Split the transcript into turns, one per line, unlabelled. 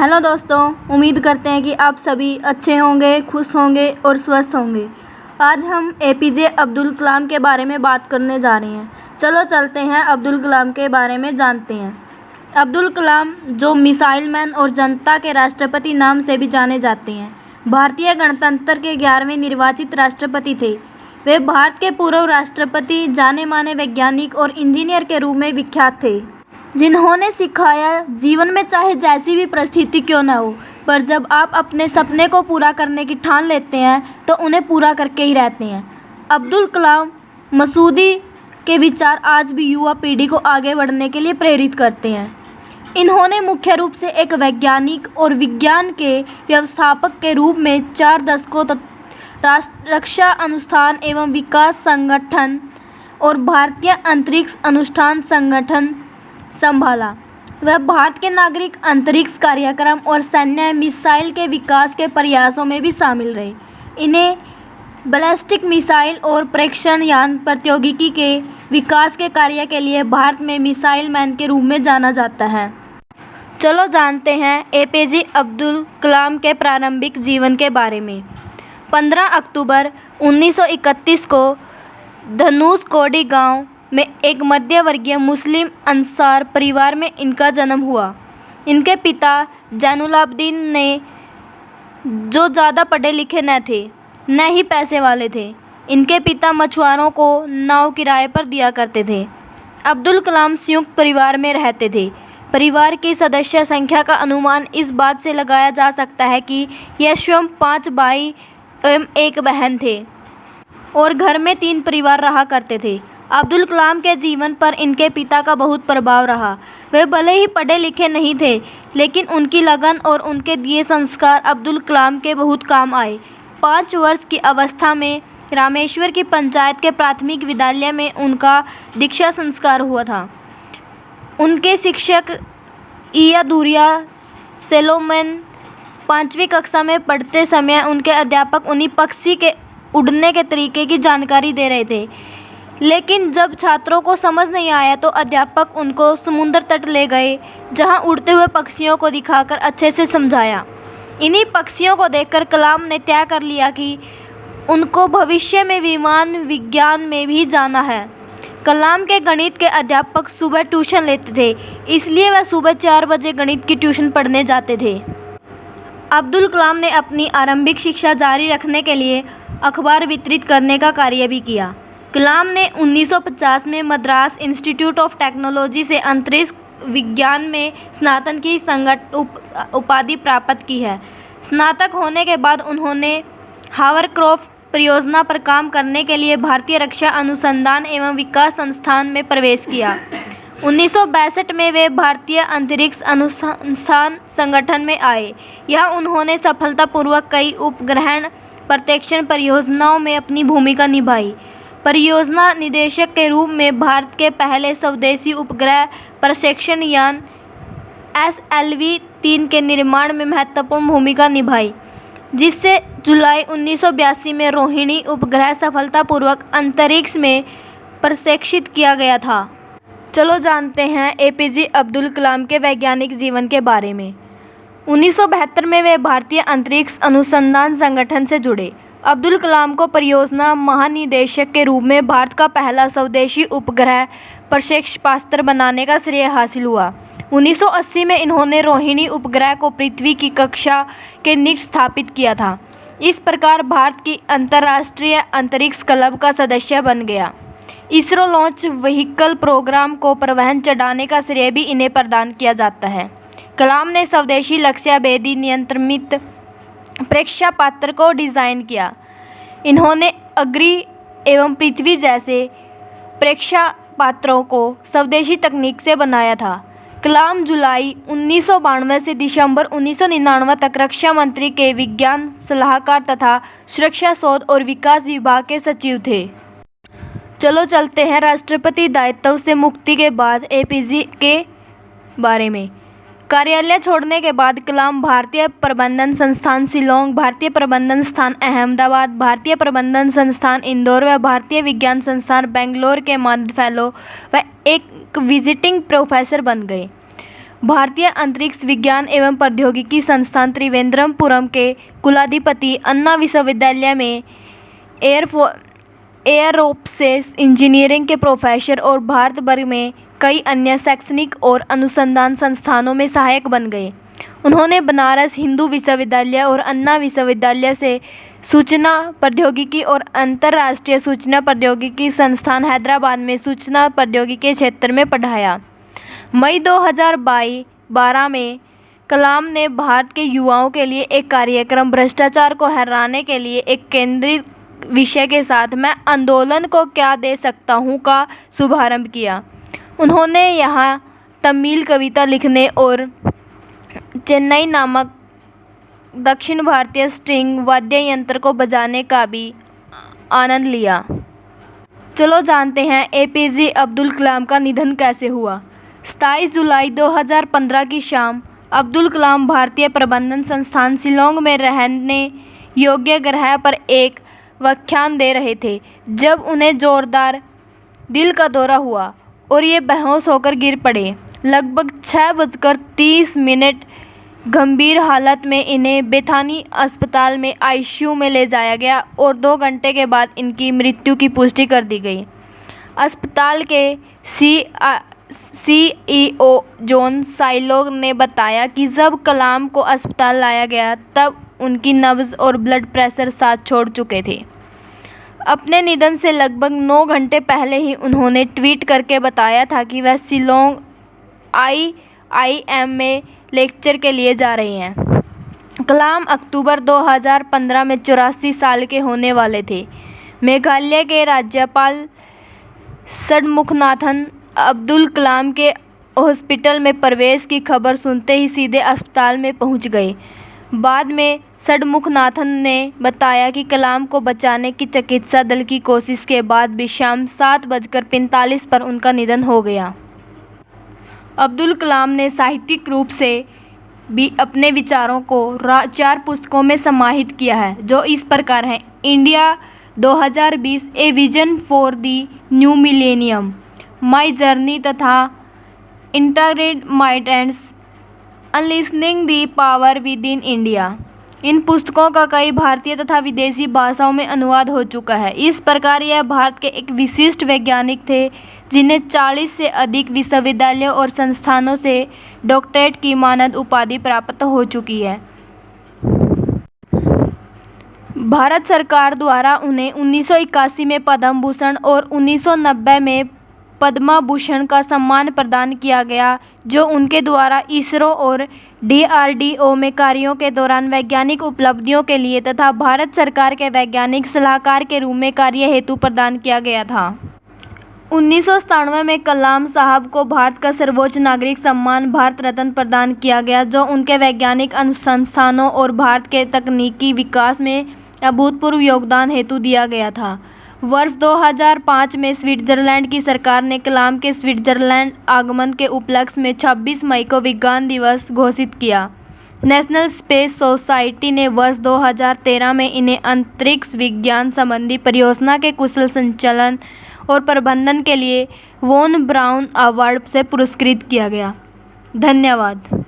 Hello दोस्तों, उम्मीद करते हैं कि आप सभी अच्छे होंगे, खुश होंगे और स्वस्थ होंगे। आज हम एपीजे अब्दुल कलाम के बारे में बात करने जा रहे हैं। चलो चलते हैं अब्दुल कलाम के बारे में जानते हैं। अब्दुल कलाम, जो मिसाइल मैन और जनता के राष्ट्रपति नाम से भी जाने जाते हैं, भारतीय गणतंत्र के 11वें निर्वाचित राष्ट्रपति थे। वे भारत के पूर्व राष्ट्रपति, जाने माने वैज्ञानिक और इंजीनियर के रूप में विख्यात थे, जिन्होंने सिखाया जीवन में चाहे जैसी भी परिस्थिति क्यों न हो, पर जब आप अपने सपने को पूरा करने की ठान लेते हैं तो उन्हें पूरा करके ही रहते हैं। अब्दुल कलाम मसूदी के विचार आज भी युवा पीढ़ी को आगे बढ़ने के लिए प्रेरित करते हैं। इन्होंने मुख्य रूप से एक वैज्ञानिक और विज्ञान के व्यवस्थापक के रूप में 4 दशकों तक रक्षा अनुसंधान एवं विकास संगठन और भारतीय अंतरिक्ष अनुसंधान संगठन संभाला। वह भारत के नागरिक अंतरिक्ष कार्यक्रम और सैन्य मिसाइल के विकास के प्रयासों में भी शामिल रहे। इन्हें बैलिस्टिक मिसाइल और प्रेक्षण यान प्रौद्योगिकी के विकास के कार्य के लिए भारत में मिसाइल मैन के रूप में जाना जाता है। चलो जानते हैं एपीजे अब्दुल कलाम के प्रारंभिक जीवन के बारे में। 15 अक्टूबर 1931 को धनुषकोडी गांव में एक मध्यवर्गीय मुस्लिम अंसार परिवार में इनका जन्म हुआ। इनके पिता जैनुलाब्दीन ने, जो ज़्यादा पढ़े लिखे न थे न ही पैसे वाले थे, इनके पिता मछुआरों को नाव किराए पर दिया करते थे। अब्दुल कलाम संयुक्त परिवार में रहते थे। परिवार की सदस्य संख्या का अनुमान इस बात से लगाया जा सकता है कि यह स्वयं 5 भाई एवं 1 बहन थे और घर में 3 परिवार रहा करते थे। अब्दुल कलाम के जीवन पर इनके पिता का बहुत प्रभाव रहा। वे भले ही पढ़े लिखे नहीं थे, लेकिन उनकी लगन और उनके दिए संस्कार अब्दुल कलाम के बहुत काम आए। 5 वर्ष की अवस्था में रामेश्वर की पंचायत के प्राथमिक विद्यालय में उनका दीक्षा संस्कार हुआ था। उनके शिक्षक ईयादुरिया सेलोमन 5वीं कक्षा में पढ़ते समय उनके अध्यापक उन्हें पक्षी के उड़ने के तरीके की जानकारी दे रहे थे, लेकिन जब छात्रों को समझ नहीं आया तो अध्यापक उनको समुद्र तट ले गए, जहां उड़ते हुए पक्षियों को दिखाकर अच्छे से समझाया। इन्हीं पक्षियों को देखकर कलाम ने तय कर लिया कि उनको भविष्य में विमान विज्ञान में भी जाना है। कलाम के गणित के अध्यापक सुबह ट्यूशन लेते थे, इसलिए वह सुबह 4 बजे गणित की ट्यूशन पढ़ने जाते थे। अब्दुल कलाम ने अपनी आरंभिक शिक्षा जारी रखने के लिए अखबार वितरित करने का कार्य भी किया। कलाम ने 1950 में मद्रास इंस्टीट्यूट ऑफ टेक्नोलॉजी से अंतरिक्ष विज्ञान में स्नातक की उपाधि प्राप्त की है। स्नातक होने के बाद उन्होंने हावरक्राफ्ट परियोजना पर काम करने के लिए भारतीय रक्षा अनुसंधान एवं विकास संस्थान में प्रवेश किया। 1962 में वे भारतीय अंतरिक्ष अनुसंधान संगठन में आए। यहाँ उन्होंने सफलतापूर्वक कई उपग्रह प्रक्षेपण परियोजनाओं में अपनी भूमिका निभाई। परियोजना निदेशक के रूप में भारत के पहले स्वदेशी उपग्रह प्रक्षेपण यान SLV-3 के निर्माण में महत्वपूर्ण भूमिका निभाई, जिससे जुलाई 1982 में रोहिणी उपग्रह सफलतापूर्वक अंतरिक्ष में प्रक्षेपित किया गया था। चलो जानते हैं एपीजे अब्दुल कलाम के वैज्ञानिक जीवन के बारे में। 1972 में वे भारतीय अंतरिक्ष अनुसंधान संगठन से जुड़े। अब्दुल कलाम को परियोजना महानिदेशक के रूप में भारत का पहला स्वदेशी उपग्रह प्रक्षेपास्त्र बनाने का श्रेय हासिल हुआ। 1980 में इन्होंने रोहिणी उपग्रह को पृथ्वी की कक्षा के निकट स्थापित किया था। इस प्रकार भारत की अंतर्राष्ट्रीय अंतरिक्ष क्लब का सदस्य बन गया। इसरो लॉन्च व्हीकल प्रोग्राम को परिवहन चढ़ाने का श्रेय भी इन्हें प्रदान किया जाता है। कलाम ने स्वदेशी लक्ष्यभेदी नियंत्रित प्रक्षेपास्त्र को डिज़ाइन किया। इन्होंने अग्नि एवं पृथ्वी जैसे प्रक्षेपास्त्रों को स्वदेशी तकनीक से बनाया था। कलाम जुलाई 1992 से दिसंबर 1999 तक रक्षा मंत्री के विज्ञान सलाहकार तथा सुरक्षा शोध और विकास विभाग के सचिव थे। चलो चलते हैं राष्ट्रपति दायित्व से मुक्ति के बाद एपीजे के बारे में। कार्यालय छोड़ने के बाद कलाम भारतीय प्रबंधन संस्थान शिलोंग, भारतीय प्रबंधन संस्थान अहमदाबाद, भारतीय प्रबंधन संस्थान इंदौर व भारतीय विज्ञान संस्थान बेंगलोर के मानद फेलो व एक विजिटिंग प्रोफेसर बन गए। भारतीय अंतरिक्ष विज्ञान एवं प्रौद्योगिकी संस्थान त्रिवेंद्रपुरम के कुलाधिपति, अन्ना विश्वविद्यालय में एयरोस्पेस इंजीनियरिंग के प्रोफेसर और भारत भर में कई अन्य शैक्षणिक और अनुसंधान संस्थानों में सहायक बन गए। उन्होंने बनारस हिंदू विश्वविद्यालय और अन्ना विश्वविद्यालय से सूचना प्रौद्योगिकी और अंतर्राष्ट्रीय सूचना प्रौद्योगिकी संस्थान हैदराबाद में सूचना प्रौद्योगिकी के क्षेत्र में पढ़ाया। मई 2012 में कलाम ने भारत के युवाओं के लिए एक कार्यक्रम भ्रष्टाचार को हराने के लिए एक केंद्रित विषय के साथ मैं आंदोलन को क्या दे सकता हूँ का शुभारंभ किया। उन्होंने यहाँ तमिल कविता लिखने और चेन्नई नामक दक्षिण भारतीय स्ट्रिंग वाद्य यंत्र को बजाने का भी आनंद लिया। चलो जानते हैं एपीजे अब्दुल कलाम का निधन कैसे हुआ। 27 जुलाई 2015 की शाम अब्दुल कलाम भारतीय प्रबंधन संस्थान शिलोंग में रहने योग्य ग्रह पर एक व्याख्यान दे रहे थे जब उन्हें जोरदार दिल का दौरा हुआ और ये बेहोश होकर गिर पड़े। लगभग 6:30 गंभीर हालत में इन्हें बेथानी अस्पताल में आईसीयू में ले जाया गया और 2 घंटे के बाद इनकी मृत्यु की पुष्टि कर दी गई। अस्पताल के सीईओ जॉन साइलोग ने बताया कि जब कलाम को अस्पताल लाया गया तब उनकी नब्ज और ब्लड प्रेशर साथ छोड़ चुके थे। अपने निधन से लगभग 9 घंटे पहले ही उन्होंने ट्वीट करके बताया था कि वह शिलोंग IIM में लेक्चर के लिए जा रहे हैं। कलाम अक्टूबर 2015 में 84 साल के होने वाले थे। मेघालय के राज्यपाल षणमुखनाथन अब्दुल कलाम के हॉस्पिटल में प्रवेश की खबर सुनते ही सीधे अस्पताल में पहुंच गए। बाद में षणमुखनाथन ने बताया कि कलाम को बचाने की चिकित्सा दल की कोशिश के बाद भी शाम 7:45 पर उनका निधन हो गया। अब्दुल कलाम ने साहित्यिक रूप से भी अपने विचारों को 4 पुस्तकों में समाहित किया है जो इस प्रकार हैं: India 2020 a vision for the new millennium, my journey तथा integrated minds, unleashing the power within India. इन पुस्तकों का कई भारतीय तथा विदेशी भाषाओं में अनुवाद हो चुका है। इस प्रकार यह भारत के एक विशिष्ट वैज्ञानिक थे जिन्हें 40 से अधिक विश्वविद्यालयों और संस्थानों से डॉक्टरेट की मानद उपाधि प्राप्त हो चुकी है। भारत सरकार द्वारा उन्हें 1981 में पद्म भूषण और 1990 में पद्मा भूषण का सम्मान प्रदान किया गया जो उनके द्वारा इसरो और DRDO में कार्यों के दौरान वैज्ञानिक उपलब्धियों के लिए तथा भारत सरकार के वैज्ञानिक सलाहकार के रूप में कार्य हेतु प्रदान किया गया था। 1997 में कलाम साहब को भारत का सर्वोच्च नागरिक सम्मान भारत रत्न प्रदान किया गया जो उनके वैज्ञानिक अनुसंधानों और भारत के तकनीकी विकास में अभूतपूर्व योगदान हेतु दिया गया था। वर्ष 2005 में स्विट्जरलैंड की सरकार ने कलाम के स्विट्जरलैंड आगमन के उपलक्ष्य में 26 मई को विज्ञान दिवस घोषित किया। नेशनल स्पेस सोसाइटी ने वर्ष 2013 में इन्हें अंतरिक्ष विज्ञान संबंधी परियोजना के कुशल संचालन और प्रबंधन के लिए वॉन ब्राउन अवार्ड से पुरस्कृत किया गया। धन्यवाद।